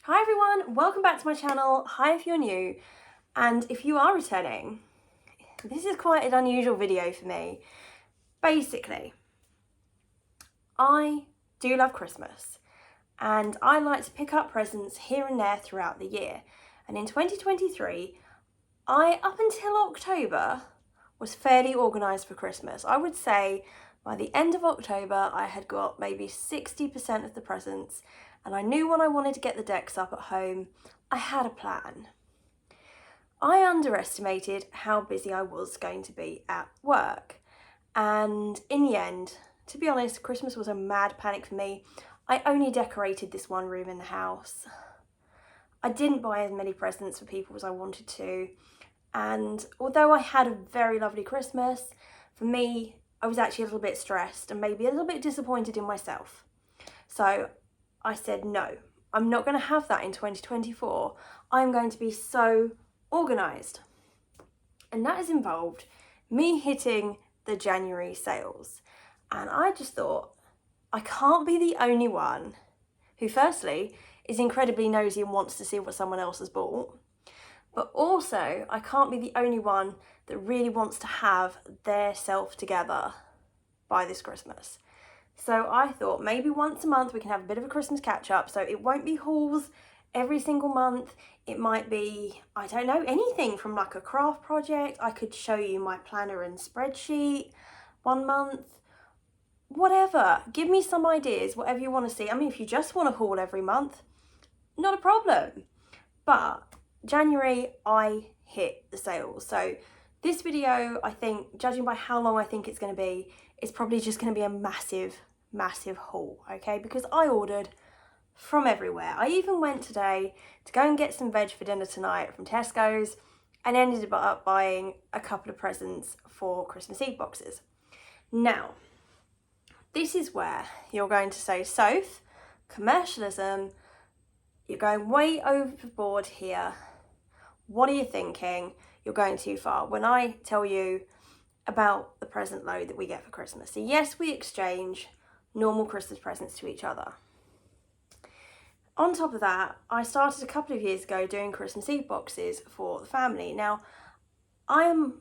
Hi everyone, welcome back to my channel. Hi if you're new, and if you are returning, this is quite an unusual video for me. Basically, I do love Christmas and I like to pick up presents here and there throughout the year. And in 2023, up until October, was fairly organised for Christmas. I would say by the end of October, I had got maybe 60% of the presents, and I knew when I wanted to get the decks up at home. I had a plan. I underestimated how busy I was going to be at work. And in the end, to be honest, Christmas was a mad panic for me. I only decorated this one room in the house. I didn't buy as many presents for people as I wanted to. And although I had a very lovely Christmas, for me, I was actually a little bit stressed and maybe a little bit disappointed in myself. So I said, no, I'm not going to have that in 2024. I'm going to be so organised. And that has involved me hitting the January sales. And I just thought, I can't be the only one who firstly is incredibly nosy and wants to see what someone else has bought. But also, I can't be the only one that really wants to have their self together by this Christmas. So I thought maybe once a month we can have a bit of a Christmas catch up. So it won't be hauls every single month. It might be, I don't know, anything from like a craft project. I could show you my planner and spreadsheet one month. Whatever, give me some ideas, whatever you want to see. I mean, if you just want to haul every month, not a problem. But January, I hit the sales. So this video, I think, judging by how long I think it's going to be, it's probably just going to be a massive haul, okay? Because I ordered from everywhere. I even went today to go and get some veg for dinner tonight from Tesco's and ended up buying a couple of presents for Christmas Eve boxes. Now, this is where you're going to say, Soph, commercialism, you're going way overboard here. What are you thinking? You're going too far. When I tell you about the present load that we get for Christmas. So yes, we exchange normal Christmas presents to each other. On top of that, I started a couple of years ago doing Christmas Eve boxes for the family. Now, I am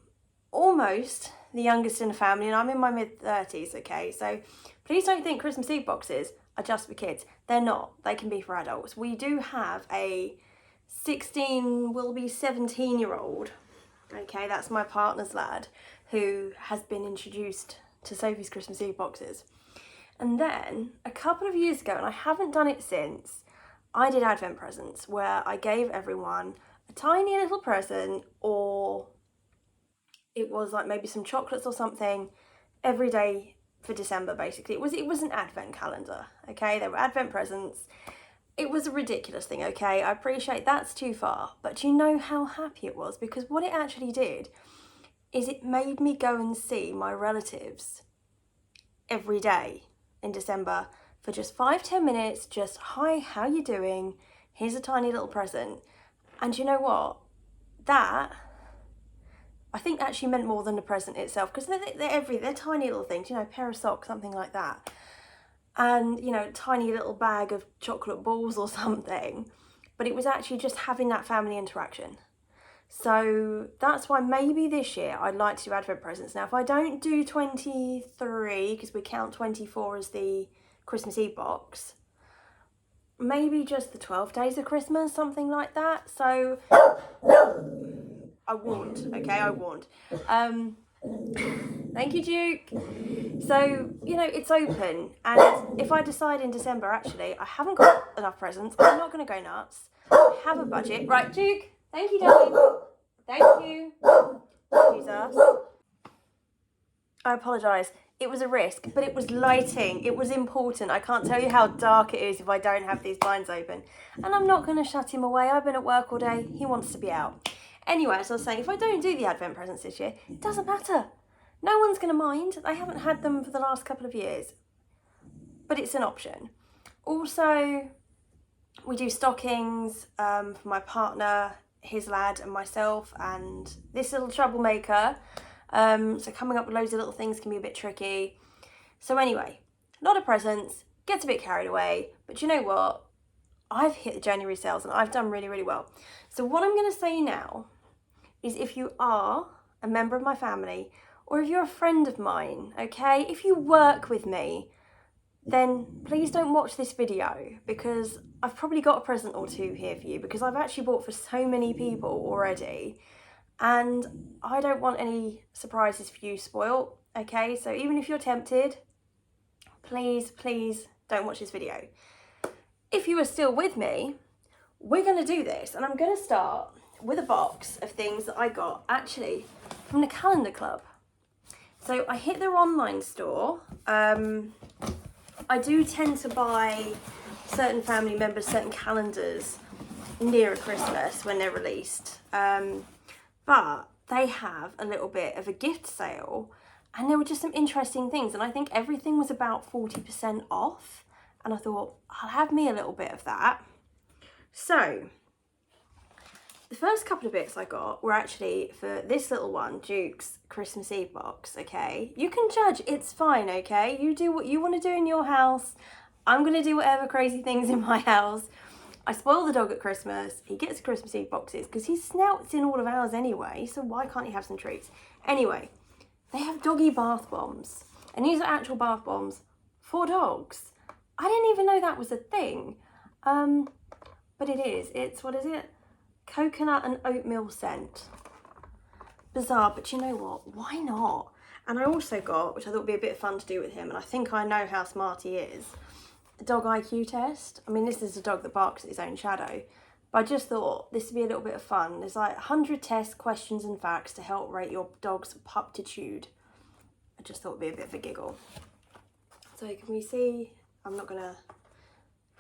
almost the youngest in the family and I'm in my mid-30s, okay? So please don't think Christmas Eve boxes are just for kids. They're not. They can be for adults. We do have a 16, will be 17-year-old, okay, that's my partner's lad, who has been introduced to Sophie's Christmas Eve boxes. And then a couple of years ago, and I haven't done it since, I did Advent presents where I gave everyone a tiny little present, or it was like maybe some chocolates or something every day for December. Basically, it was an Advent calendar, okay? They were Advent presents. It was a ridiculous thing, okay? I appreciate that's too far, but do you know how happy it was? Because what it actually did is it made me go and see my relatives every day in December for just 5-10 minutes. Just, hi, how you doing? Here's a tiny little present. And you know what? That, I think, actually meant more than the present itself, because they're tiny little things, you know, a pair of socks, something like that. And, you know, tiny little bag of chocolate balls or something. But it was actually just having that family interaction. So that's why maybe this year I'd like to do Advent presents. Now, if I don't do 23, because we count 24 as the Christmas Eve box, maybe just the 12 days of Christmas, something like that. So I warned, okay, I warned. Thank you, Duke. So, you know, it's open. And if I decide in December, actually, I haven't got enough presents, I'm not going to go nuts. I have a budget. Right, Duke. Thank you, darling. Thank you. Jesus. I apologise. It was a risk, but it was lighting. It was important. I can't tell you how dark it is if I don't have these blinds open. And I'm not going to shut him away. I've been at work all day. He wants to be out. Anyway, as I was saying, if I don't do the Advent presents this year, it doesn't matter. No one's going to mind. I haven't had them for the last couple of years. But it's an option. Also, we do stockings for my partner, his lad and myself, and this little troublemaker. So coming up with loads of little things can be a bit tricky. So anyway, a lot of presents, gets a bit carried away, but you know what? I've hit the January sales and I've done really, really well. So what I'm going to say now is, if you are a member of my family or if you're a friend of mine, okay, if you work with me, then please don't watch this video, because I've probably got a present or two here for you, because I've actually bought for so many people already and I don't want any surprises for you spoiled, okay? So even if you're tempted, please don't watch this video. If you are still with me, we're going to do this, and I'm going to start with a box of things that I got actually from the Calendar Club. So I hit their online store. I do tend to buy certain family members certain calendars nearer Christmas when they're released, but they have a little bit of a gift sale, and there were just some interesting things, and I think everything was about 40% off, and I thought I'll have me a little bit of that. So the first couple of bits I got were actually for this little one, Duke's Christmas Eve box, okay? You can judge, it's fine, okay? You do what you want to do in your house. I'm going to do whatever crazy things in my house. I spoil the dog at Christmas. He gets Christmas Eve boxes because he snouts in all of ours anyway, so why can't he have some treats? Anyway, they have doggy bath bombs, and these are actual bath bombs for dogs. I didn't even know that was a thing, but it is. It's, what is it? Coconut and oatmeal scent. Bizarre, but you know what? Why not? And I also got, which I thought would be a bit of fun to do with him, and I think I know how smart he is, a dog IQ test. I mean, this is a dog that barks at his own shadow, but I just thought this would be a little bit of fun. There's like 100 tests, questions and facts to help rate your dog's puptitude. I just thought it would be a bit of a giggle. So can we see? I'm not gonna,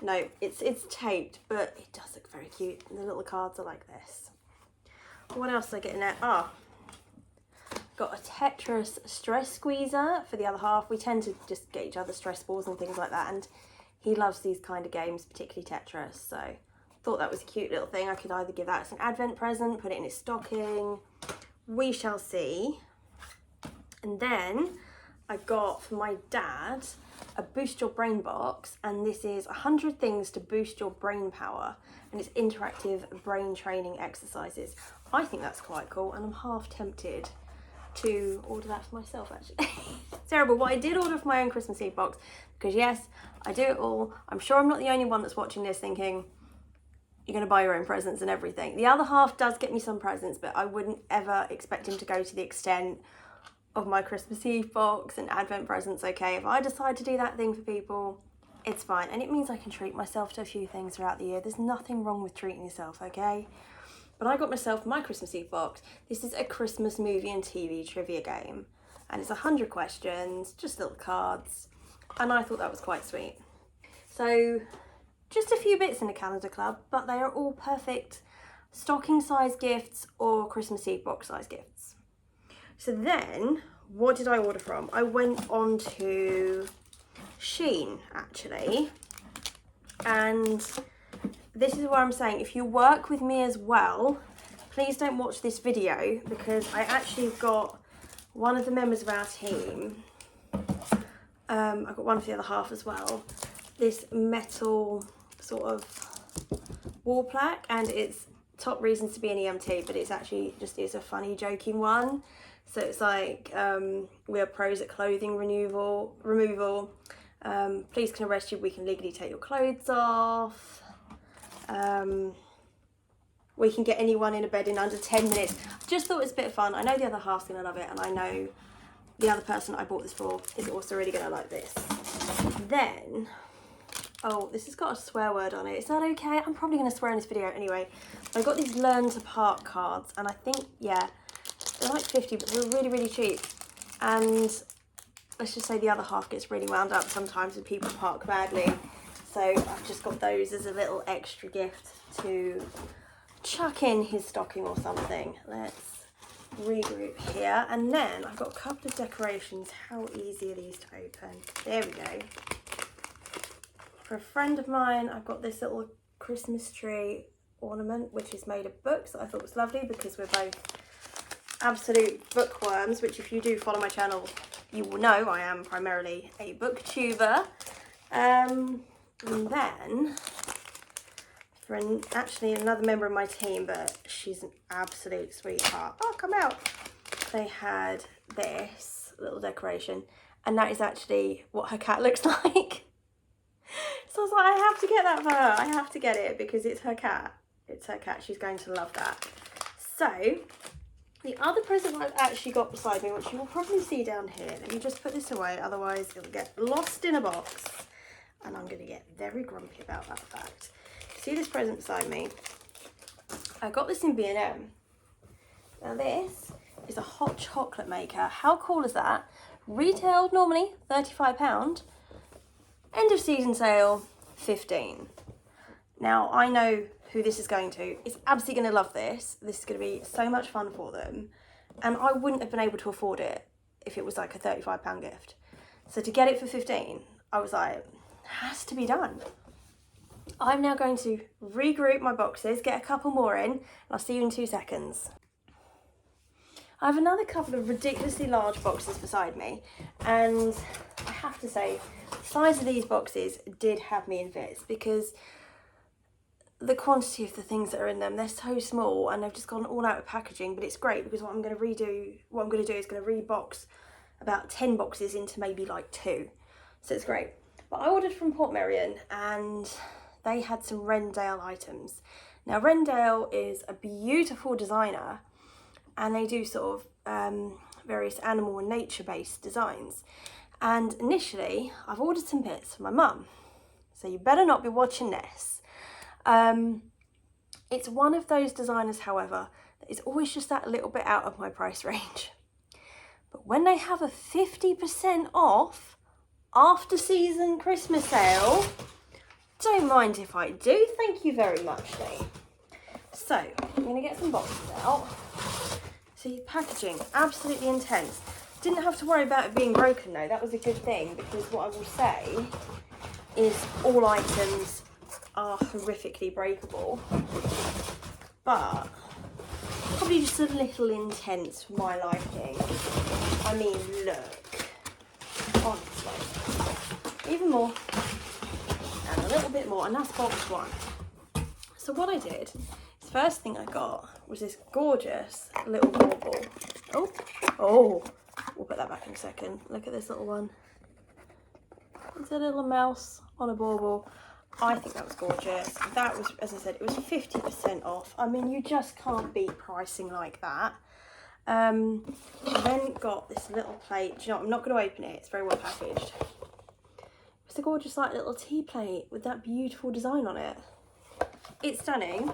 no, it's taped, but it does look very cute. And the little cards are like this. What else did I get in there? Got a Tetris stress squeezer for the other half. We tend to just get each other stress balls and things like that, and he loves these kind of games, particularly Tetris, so thought that was a cute little thing. I could either give that as an advent present, put it in his stocking, we shall see. And then I got for my dad a Boost Your Brain box, and this is 100 things to boost your brain power, and it's interactive brain training exercises. I think that's quite cool, and I'm half tempted to order that for myself actually. Terrible. What I did order for my own Christmas Eve box, because yes, I do it all. I'm sure I'm not the only one that's watching this thinking you're going to buy your own presents and everything. The other half does get me some presents, but I wouldn't ever expect him to go to the extent of my Christmas Eve box and advent presents, okay? If I decide to do that thing for people, it's fine. And it means I can treat myself to a few things throughout the year. There's nothing wrong with treating yourself, okay? But I got myself my Christmas Eve box. This is a Christmas movie and TV trivia game. And it's 100 questions, just little cards. And I thought that was quite sweet. So just a few bits in the Calendar Club, but they are all perfect stocking size gifts or Christmas Eve box size gifts. So then, what did I order from? I went on to Shein actually, and this is where I'm saying, if you work with me as well, please don't watch this video, because I actually got one of the members of our team, I got one for the other half as well, this metal sort of wall plaque, and it's top reasons to be an EMT, but it's actually just is a funny joking one. So it's like, we are pros at clothing removal. Police can arrest you, we can legally take your clothes off. We can get anyone in a bed in under 10 minutes. Just thought it was a bit of fun. I know the other half's gonna love it, and I know the other person I bought this for is also really gonna like this. Then, oh, this has got a swear word on it. Is that okay? I'm probably gonna swear in this video anyway. I got these Learn to Park cards, and I think, yeah, they're like 50, but they're really, really cheap. And let's just say the other half gets really wound up sometimes when people park badly. So I've just got those as a little extra gift to chuck in his stocking or something. Let's regroup here. And then I've got a couple of decorations. How easy are these to open? There we go. For a friend of mine, I've got this little Christmas tree ornament, which is made of books that I thought was lovely, because we're both absolute bookworms, which if you do follow my channel, you will know I am primarily a booktuber. And then for actually another member of my team, but she's an absolute sweetheart. Oh, come out. They had this little decoration, and that is actually what her cat looks like. So I was like, I have to get that for her. I have to get it because it's her cat. It's her cat. She's going to love that. So the other present I've actually got beside me, which you will probably see down here. Let me just put this away, otherwise it'll get lost in a box. And I'm going to get very grumpy about that fact. See this present beside me? I got this in B&M. Now this is a hot chocolate maker. How cool is that? Retailed normally £35. End of season sale, 15. Now I know who this is going to. It's absolutely going to love this. This is going to be so much fun for them. And I wouldn't have been able to afford it if it was like a £35 gift. So to get it for 15, I was like, has to be done. I'm now going to regroup my boxes, get a couple more in, and I'll see you in 2 seconds. I have another couple of ridiculously large boxes beside me, and I have to say, the size of these boxes did have me in fits because the quantity of the things that are in them, they're so small and they've just gone all out of packaging, but it's great because what I'm going to do is going to rebox about 10 boxes into maybe like 2. So it's great. But I ordered from Portmeirion and they had some Rendale items. Now Rendale is a beautiful designer and they do sort of various animal and nature based designs. And initially I've ordered some bits for my mum. So you better not be watching this. It's one of those designers, however, that is always just that little bit out of my price range. But when they have a 50% off after season Christmas sale, don't mind if I do, thank you very much, Lee. So I'm going to get some boxes out. See, packaging, absolutely intense. Didn't have to worry about it being broken though, that was a good thing, because what I will say is all items are horrifically breakable, but probably just a little intense for my liking. I mean, look, honestly, even more, and a little bit more, and that's box one. So what I did, the first thing I got was this gorgeous little bauble. Oh, we'll put that back in a second. Look at this little one. It's a little mouse on a bauble. I think that was gorgeous. That was, as I said, it was 50% off. I mean, you just can't beat pricing like that. I then got this little plate. Do you know what? I'm not going to open it. It's very well packaged. It's a gorgeous like little tea plate with that beautiful design on it. It's stunning,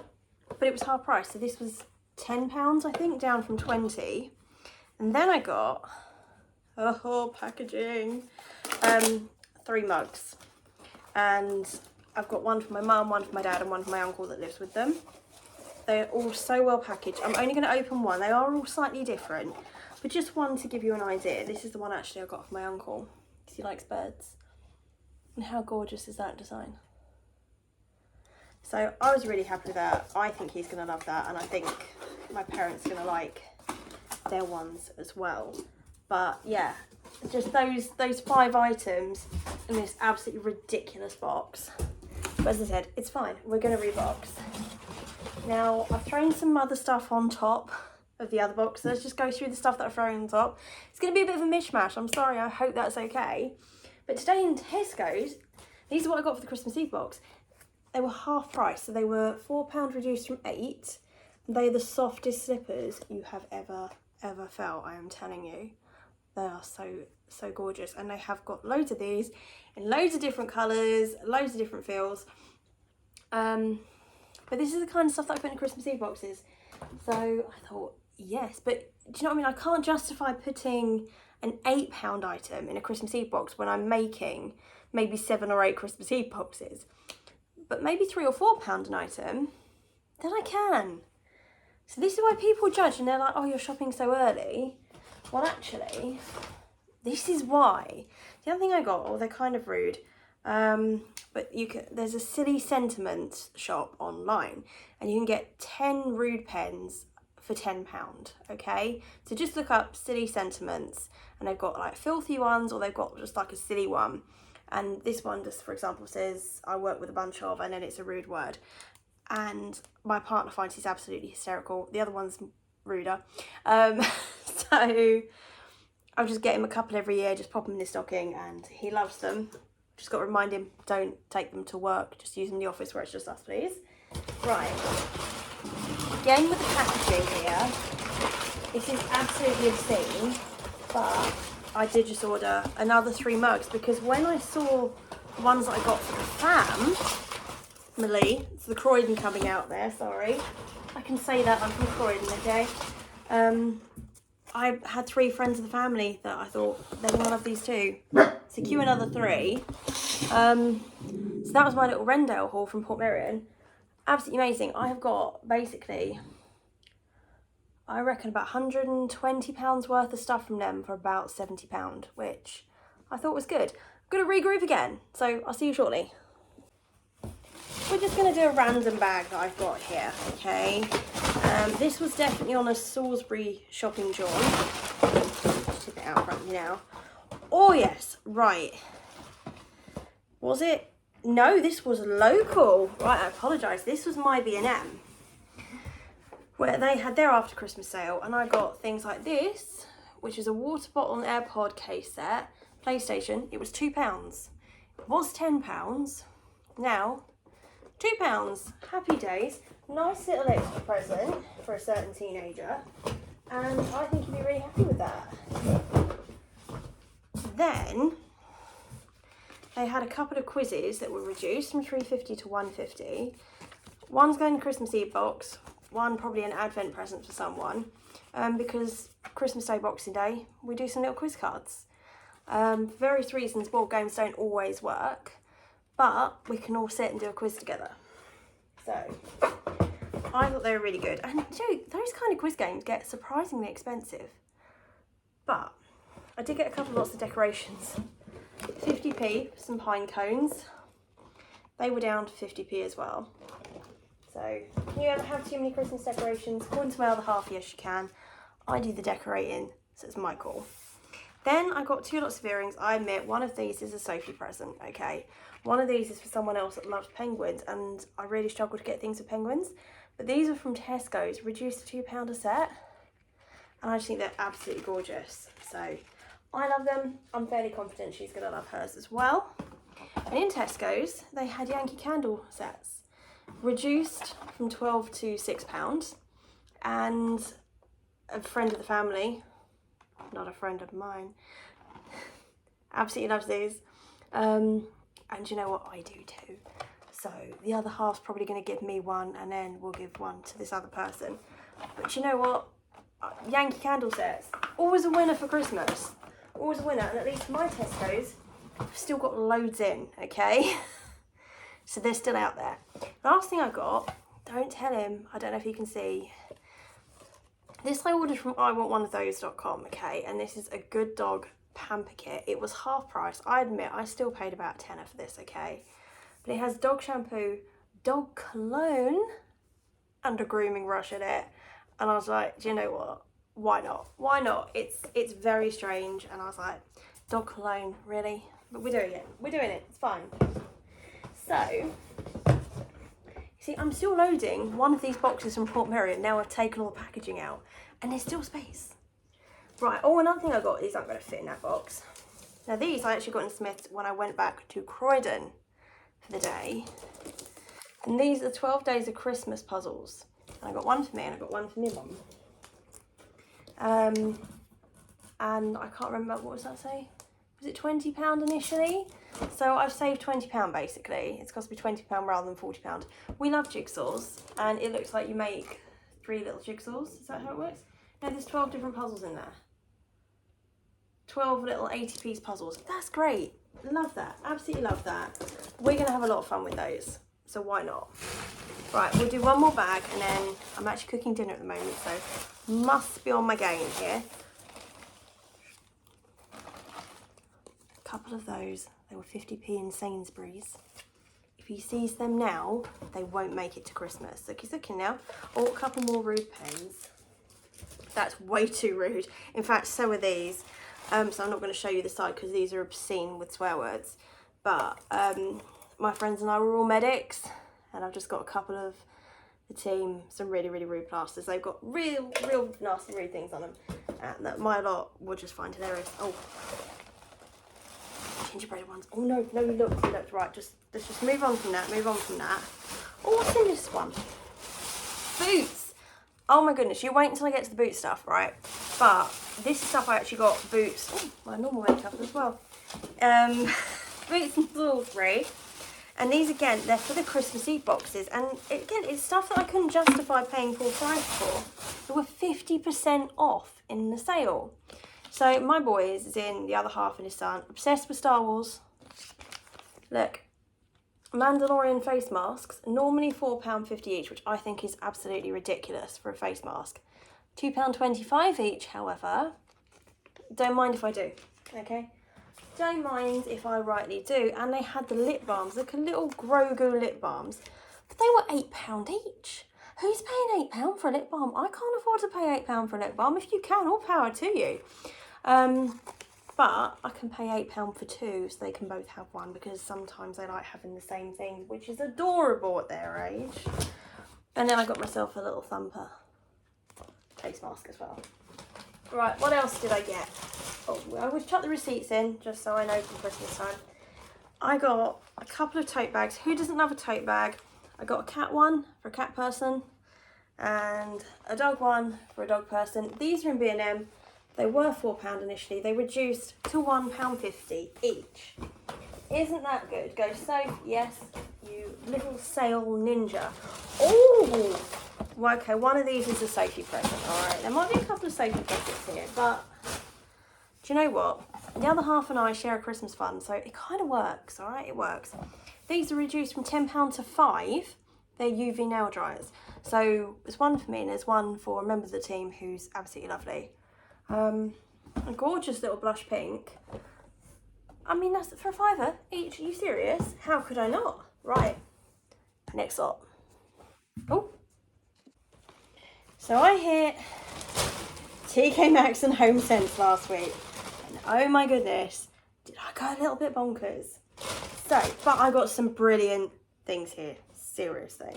but it was half price. So this was £10, I think, down from 20. And then I got, packaging, 3 mugs. And I've got one for my mum, one for my dad, and one for my uncle that lives with them. They're all so well packaged. I'm only going to open one. They are all slightly different, but just one to give you an idea. This is the one actually I got for my uncle because he likes birds. And how gorgeous is that design? So I was really happy with that. I think he's going to love that, and I think my parents are going to like their ones as well. But yeah, just those 5 items in this absolutely ridiculous box. But as I said, it's fine. We're going to rebox. Now, I've thrown some other stuff on top of the other box. So let's just go through the stuff that I've thrown on top. It's going to be a bit of a mishmash. I'm sorry. I hope that's okay. But today in Tesco's, these are what I got for the Christmas Eve box. They were half price. So they were £4 reduced from 8. They're the softest slippers you have ever felt, I am telling you. They are so gorgeous, and they have got loads of these in loads of different colours, loads of different feels. But this is the kind of stuff that I put in Christmas Eve boxes. So I thought, yes, but do you know what I mean? I can't justify putting an £8 item in a Christmas Eve box when I'm making maybe 7 or 8 Christmas Eve boxes. But maybe £3 or £4 an item, then I can. So this is why people judge and they're like, oh, you're shopping so early. Well, actually, this is why. The other thing I got, oh, they're kind of rude, but there's a Silly Sentiments shop online, and you can get 10 rude pens for £10, okay? So just look up Silly Sentiments, and they've got like filthy ones, or they've got just like a silly one. And this one just, for example, says, I work with a bunch of, and then it's a rude word. and my partner finds he's absolutely hysterical. The other one's ruder. So I'll just get him a couple every year, just pop them in his stocking, and he loves them. Just got to remind him, don't take them to work, just use them in the office where it's just us, please. Right, again with the packaging here, this is absolutely obscene, but I did just order another 3 mugs, because when I saw the ones that I got for the family, it's the Croydon coming out there, sorry, I can say that, I'm from Croydon, okay? I had 3 friends of the family that I thought they were going to love these too. So cue another 3. So that was my little Rendale haul from Portmeirion. Absolutely amazing. I have got basically, I reckon about £120 worth of stuff from them for about £70, which I thought was good. I'm going to regroup again, so I'll see you shortly. We're just going to do a random bag that I've got here, okay? This was definitely on a Salisbury shopping jaunt. Just tip it out in front of you now. Oh yes, right. Was it? No, this was local. Right, I apologise. This was my B&M, where they had their after Christmas sale, and I got things like this, which is a water bottle and AirPod case set, PlayStation. It was £2. It was £10. Now, £2. Happy days. Nice little extra present for a certain teenager, and I think you'd be really happy with that. Then they had a couple of quizzes that were reduced from £3.50 to £1.50. One's going to Christmas Eve box, one probably an advent present for someone, because Christmas Day, Boxing Day, we do some little quiz cards. For various reasons, board games don't always work, but we can all sit and do a quiz together. So I thought they were really good. And you know, those kind of quiz games get surprisingly expensive. But I did get a couple lots of decorations. 50p for some pine cones. They were down to 50p as well. So, can you ever have too many Christmas decorations? According to my other half, yes you can. I do the decorating, so it's my call. Then I got 2 lots of earrings. I admit one of these is a Sophie present, okay? One of these is for someone else that loves penguins, and I really struggle to get things with penguins. But these are from Tesco's, reduced to £2 a set. And I just think they're absolutely gorgeous. So I love them. I'm fairly confident she's going to love hers as well. And in Tesco's, they had Yankee Candle sets, reduced from £12 to £6. And a friend of the family, not a friend of mine, absolutely loves these. And you know what, I do too. So the other half's probably going to give me one, and then we'll give one to this other person. But you know what, Yankee Candle sets, always a winner for Christmas. Always a winner, and at least my Tesco's, I've still got loads in, okay? So they're still out there. Last thing I got, don't tell him, I don't know if you can see. This I ordered from iwantoneofthose.com, okay? And this is a Good Dog pamper kit. It was half price. I admit, I still paid about a tenner for this, okay? But it has dog shampoo, dog cologne, and a grooming brush in it. And I was like, do you know what? Why not? Why not? It's very strange. And I was like, dog cologne, really? But we're doing it. We're doing it. It's fine. So, you see, I'm still loading one of these boxes from Portmeirion. Now I've taken all the packaging out, and there's still space. Right, oh, another thing I got, these aren't going to fit in that box. Now these I actually got in Smith's when I went back to Croydon for the day. And these are 12 Days of Christmas puzzles. And I got one for me and I got one for my mum. And I can't remember, what does that say? Was it £20 initially? So I've saved £20 basically. It's cost me £20 rather than £40. We love jigsaws, and it looks like you make 3 little jigsaws. Is that how it works? No, there's 12 different puzzles in there. 12 little 80-piece puzzles. That's great. Love that. Absolutely love that. We're going to have a lot of fun with those, so why not? Right, we'll do one more bag, and then I'm actually cooking dinner at the moment, so must be on my game here. A couple of those. They were 50p in Sainsbury's. If he sees them now, they won't make it to Christmas. Look, he's looking now. Oh, a couple more rude pens. That's way too rude. In fact, so are these. So I'm not going to show you the side because these are obscene with swear words. But my friends and I were all medics, and I've just got a couple of the team some really, really rude plasters. They've got real nasty, rude things on them. And that my lot will just find hilarious. Oh, gingerbread ones. Oh no, look, right, let's just move on from that, Oh, what's in this one? Boots. Oh my goodness, you wait until I get to the boot stuff, right? But this stuff I actually got boots. Oh, my normal makeup as well. Boots and Salisbury. And these again, they're for the Christmas Eve boxes. And again, it's stuff that I couldn't justify paying full price for. They were 50% off in the sale. So my boys, as in the other half and his son, obsessed with Star Wars. Look, Mandalorian face masks, normally £4.50 each, which I think is absolutely ridiculous for a face mask. £2.25 each, however. Don't mind if I do, okay? Don't mind if I rightly do. And they had the lip balms, like little Grogu lip balms. But they were £8 each. Who's paying £8 for a lip balm? I can't afford to pay £8 for a lip balm. If you can, all power to you. But I can pay £8 for two, so they can both have one, because sometimes they like having the same thing, which is adorable at their age. And then I got myself a little thumper face mask as well. Right, what else did I get? Oh, I always chuck the receipts in, just so I know for Christmas time. I got a couple of tote bags. Who doesn't love a tote bag? I got a cat one for a cat person, and a dog one for a dog person. These are in B&M. They were £4 initially. They reduced to £1.50 each. Isn't that good? Go Soph, yes, you little sale ninja. Oh, well, okay, one of these is a Sophie present, all right. There might be a couple of Sophie presents here, but do you know what? The other half and I share a Christmas fund, so it kind of works, all right? It works. These are reduced from £10 to £5. They're UV nail dryers. So there's one for me and there's one for a member of the team who's absolutely lovely. A gorgeous little blush pink. I mean, that's for £5 each. Are you serious? How could I not? Right, next lot. Oh, so I hit TK Maxx and Home Sense last week, and oh my goodness, did I go a little bit bonkers. So, but I got some brilliant things here, seriously.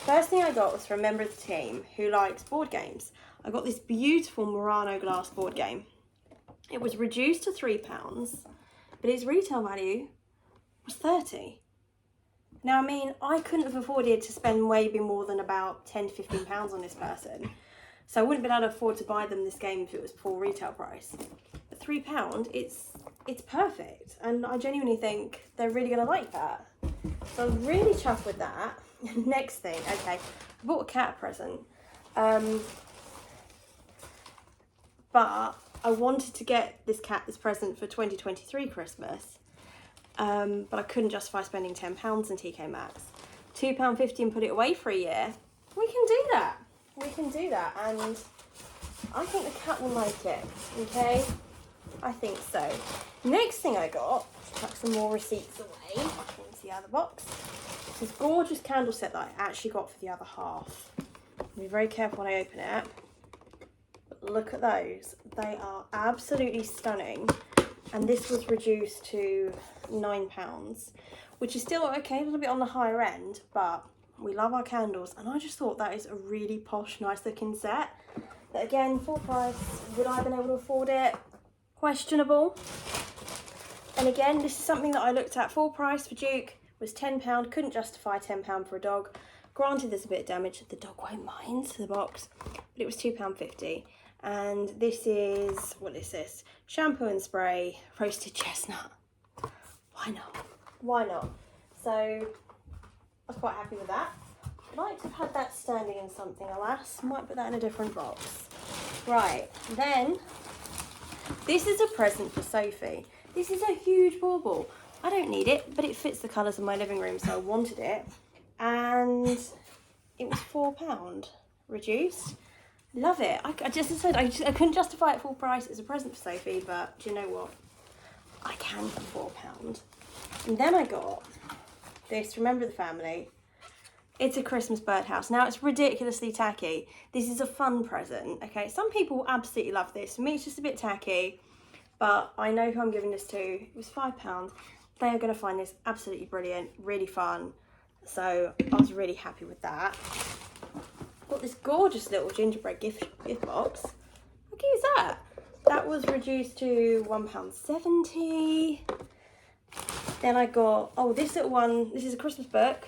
First thing I got was from a member of the team who likes board games. I got this beautiful Murano glass board game. It was reduced to £3, but its retail value was £30. Now, I mean, I couldn't have afforded to spend maybe more than about £10 to £15 on this person. So I wouldn't have been able to afford to buy them this game if it was full retail price. But £3, it's perfect. And I genuinely think they're really gonna like that. So I'm really chuffed with that. Next thing, okay, I bought a cat present. But I wanted to get this cat this present for 2023 Christmas. But I couldn't justify spending £10 in TK Maxx. £2.50 and put it away for a year. We can do that. We can do that. And I think the cat will like it, okay? I think so. Next thing I got, chuck some more receipts away into the other box. This gorgeous candle set that I actually got for the other half. Be very careful when I open it. But look at those. They are absolutely stunning. And this was reduced to £9, which is still okay, a little bit on the higher end, but we love our candles. And I just thought that is a really posh, nice looking set. But again, full price, would I have been able to afford it? Questionable. And again, this is something that I looked at. Full price for Duke was £10, couldn't justify £10 for a dog. Granted, there's a bit of damage, the dog won't mind to the box, but it was £2.50. And this is, what is this? Shampoo and spray, roasted chestnut. Why not? Why not? So I was quite happy with that. I'd like to have had that standing in something, alas. Might put that in a different box. Right, then this is a present for Sophie. This is a huge bauble. I don't need it, but it fits the colours of my living room, so I wanted it. And it was £4 reduced. Love it. I just said I couldn't justify it full price. It's a present for Sophie, but do you know what? I can for £4. And then I got this, Remember the Family. It's a Christmas birdhouse. Now, it's ridiculously tacky. This is a fun present, okay? Some people absolutely love this. For me, it's just a bit tacky, but I know who I'm giving this to. It was £5. They are going to find this absolutely brilliant, really fun. So I was really happy with that. got this gorgeous little gingerbread gift box. How cute is that? That was reduced to £1.70. Then I got, oh, this little one. This is a Christmas book.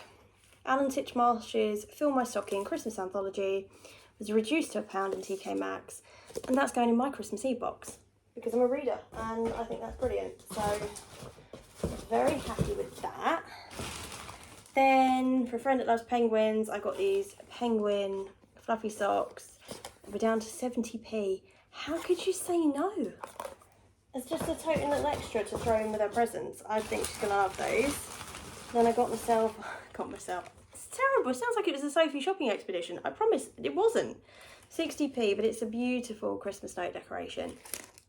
Alan Titchmarsh's Fill My Stocking Christmas Anthology was reduced to £1 in TK Maxx. And that's going in my Christmas Eve box because I'm a reader and I think that's brilliant. So I'm very happy with that. Then for a friend that loves penguins, I got these penguin fluffy socks. We're down to 70p. How could you say no? It's just a total little extra to throw in with her presents. I think she's gonna love those. Then I got myself, it's terrible. It sounds like it was a Sophie shopping expedition. I promise it wasn't. 60p, but it's a beautiful Christmas note decoration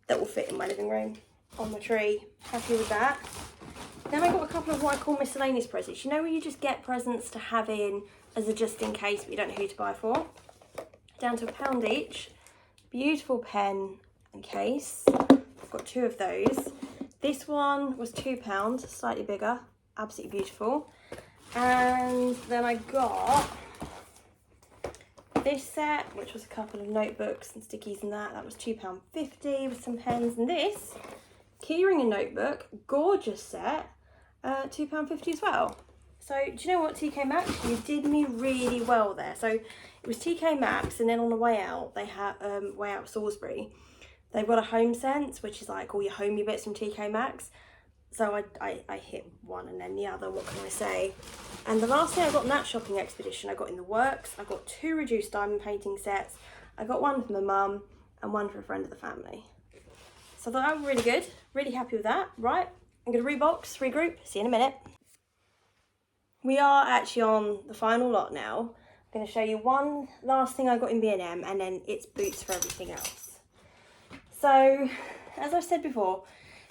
that will fit in my living room on my tree. Happy with that. Then I got a couple of what I call miscellaneous presents. You know where you just get presents to have in as a just in case, but you don't know who to buy for. Down to £1 each. Beautiful pen and case. I've got 2 of those. This one was £2, slightly bigger. Absolutely beautiful. And then I got this set, which was a couple of notebooks and stickies and that. That was £2.50 with some pens. And this keyring and notebook, gorgeous set, £2.50 as well. So do you know what, TK Maxx? You did me really well there. So it was TK Maxx, and then on the way out, they had way out of Salisbury. They've got a Home Sense, which is like all your homey bits from TK Maxx. So I hit one and then the other, what can I say? And the last thing I got in that shopping expedition, I got in the works. I got 2 reduced diamond painting sets. I got one for my mum and one for a friend of the family. So I thought that was really good. Really happy with that. Right, I'm going to rebox, regroup. See you in a minute. We are actually on the final lot now. I'm going to show you one last thing I got in B&M and then it's boots for everything else. So, as I've said before,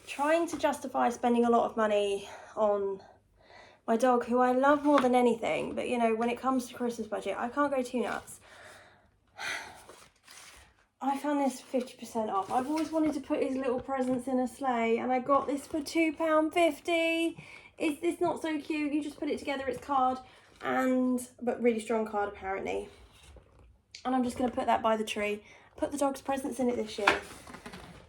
trying to justify spending a lot of money on my dog, who I love more than anything, but you know, when it comes to Christmas budget, I can't go too nuts. I found this 50% off. I've always wanted to put his little presents in a sleigh, and I got this for £2.50. Is this not so cute? You just put it together, it's card, but really strong card apparently. And I'm just going to put that by the tree. Put the dog's presents in it this year.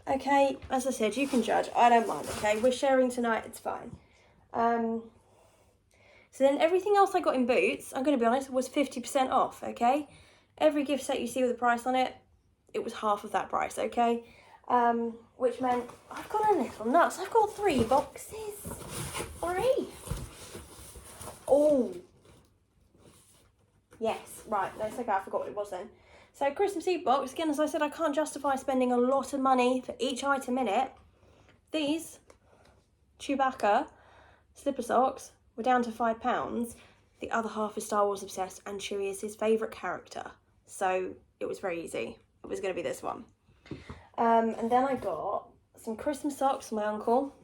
Okay, as I said, you can judge. I don't mind, okay? We're sharing tonight, it's fine. So then everything else I got in Boots, I'm going to be honest, was 50% off, okay? Every gift set you see with a price on it, it was half of that price, okay? Which meant I've got a little nuts. I've got 3 boxes. 3. Oh. Yes, right. No, it's okay. I forgot what it was then. So Christmas Eve box, again, as I said, I can't justify spending a lot of money for each item in it. These Chewbacca slipper socks were down to £5. The other half is Star Wars obsessed and Chewie is his favourite character. So it was very easy. It was going to be this one. And then I got some Christmas socks for my uncle.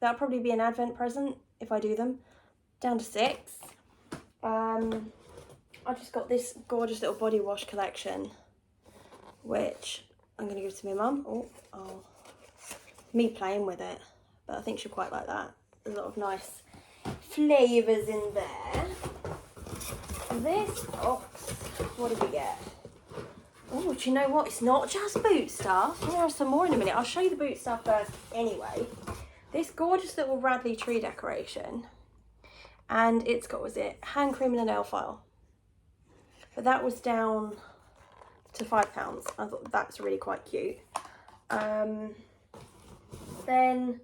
That'll probably be an Advent present if I do them. Down to £6. I just got this gorgeous little body wash collection, which I'm going to give to my mum. Oh, me playing with it, but I think she'll quite like that. There's a lot of nice flavours in there. This box, what did we get? Oh, do you know what? It's not just boot stuff. We'll have some more in a minute. I'll show you the boot stuff first anyway. This gorgeous little Radley tree decoration. And it's got, was it, hand cream and a nail file. But that was down to £5. I thought that's really quite cute. Then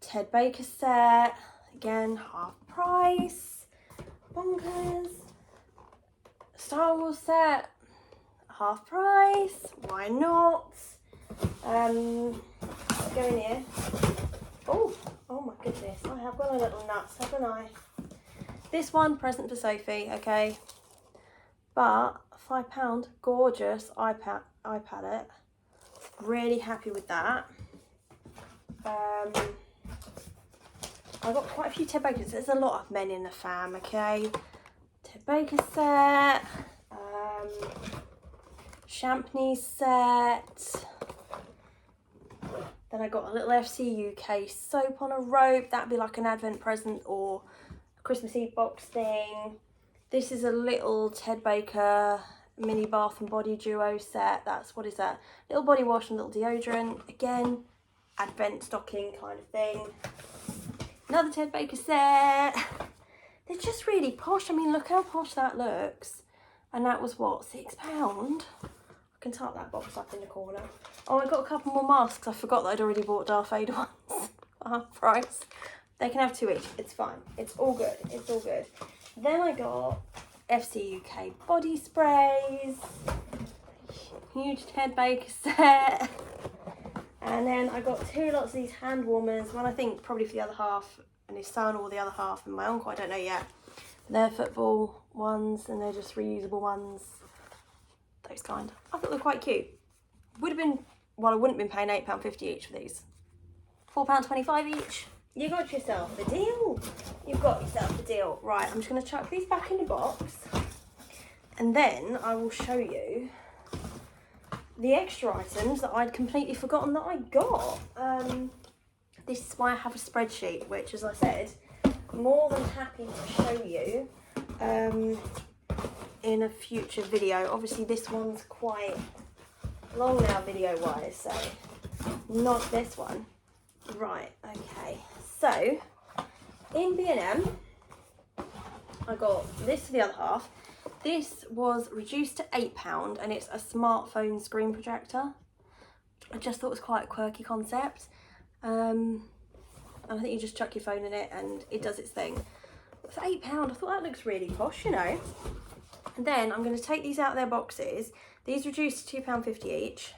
Ted Baker set. Again, half price. Bonkers. Star Wars set. Half price. Why not? Go in here. Oh my goodness. I have got a little nuts, haven't I? This one, present for Sophie, okay? But £5, gorgeous iPad it. Really happy with that. I got quite a few Ted Bakers. There's a lot of men in the fam, okay? Ted Baker set. Champney set. Then I got a little FC UK soap on a rope. That'd be like an Advent present or a Christmas Eve box thing. This is a little Ted Baker mini Bath and Body Duo set. That's, what is that? Little body wash and little deodorant. Again, advent stocking kind of thing. Another Ted Baker set. They're just really posh. I mean, look how posh that looks. And that was what, £6? I can tuck that box up in the corner. Oh, I got a couple more masks. I forgot that I'd already bought Darth Vader ones for half price. They can have 2 each. It's fine. It's all good. It's all good. Then I got FC UK body sprays. Huge Ted Baker set. And then I got 2 lots of these hand warmers. One I think probably for the other half and his son, or the other half and my uncle, I don't know yet. They're football ones and they're just reusable ones. Those kind. I thought they were quite cute. Would have been, well, I wouldn't have been paying £8.50 each for these. £4.25 each. You got yourself a deal. You've got yourself a deal. Right, I'm just going to chuck these back in the box. And then I will show you the extra items that I'd completely forgotten that I got. This is why I have a spreadsheet, which, as I said, I'm more than happy to show you in a future video. Obviously, this one's quite long now video-wise, so not this one. Right, okay. So, in B&M, I got this for the other half. This was reduced to £8 and it's a smartphone screen projector. I just thought it was quite a quirky concept. And I think you just chuck your phone in it and it does its thing. But for £8, I thought that looks really posh, you know. And then I'm going to take these out of their boxes. These reduced to £2.50 each.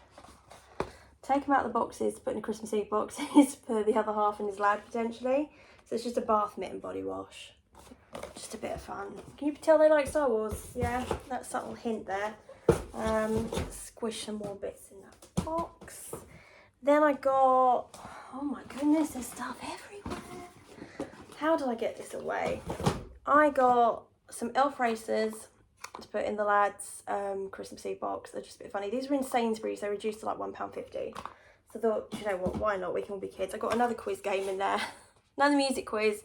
Take them out of the boxes, put in Christmas Eve boxes for the other half and his lad potentially. So it's just a bath mitt and body wash. Just a bit of fun. Can you tell they like Star Wars? Yeah, that subtle hint there. Squish some more bits in that box. Then I got, oh my goodness, there's stuff everywhere. How did I get this away? I got some elf racers to put in the lads' Christmas Eve box. They're just a bit funny. These were in Sainsbury's. They reduced to like £1.50. So I thought, you know what, why not? We can all be kids. I got another quiz game in there. Another music quiz.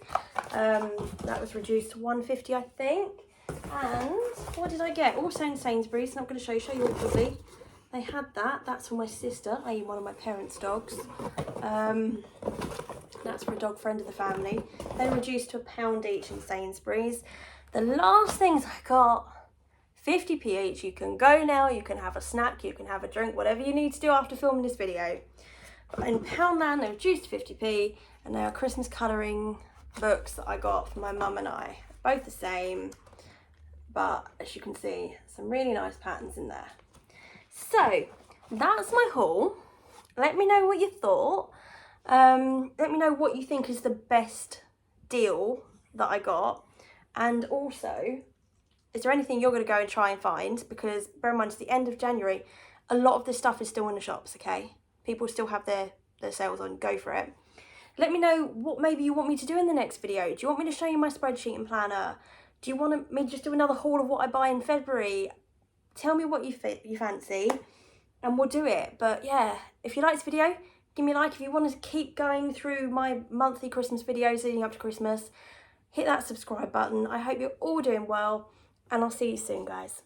That was reduced to £1.50, I think. And what did I get? Also in Sainsbury's. Not going to show you awkwardly. They had that. That's for my sister, i.e. one of my parents' dogs. That's for a dog friend of the family. They reduced to £1 each in Sainsbury's. The last things I got, 50p each. You can go now. You can have a snack. You can have a drink. Whatever you need to do after filming this video. But in Poundland, they reduced to 50p. And they are Christmas colouring books that I got for my mum and I. Both the same, but as you can see, some really nice patterns in there. So, that's my haul. Let me know what you thought. Let me know what you think is the best deal that I got. And also, is there anything you're going to go and try and find? Because bear in mind, it's the end of January. A lot of this stuff is still in the shops, okay? People still have their sales on. Go for it. Let me know what maybe you want me to do in the next video. Do you want me to show you my spreadsheet and planner? Do you want me to just do another haul of what I buy in February? Tell me what you fancy and we'll do it. But yeah, if you like this video, give me a like. If you want to keep going through my monthly Christmas videos leading up to Christmas, hit that subscribe button. I hope you're all doing well and I'll see you soon, guys.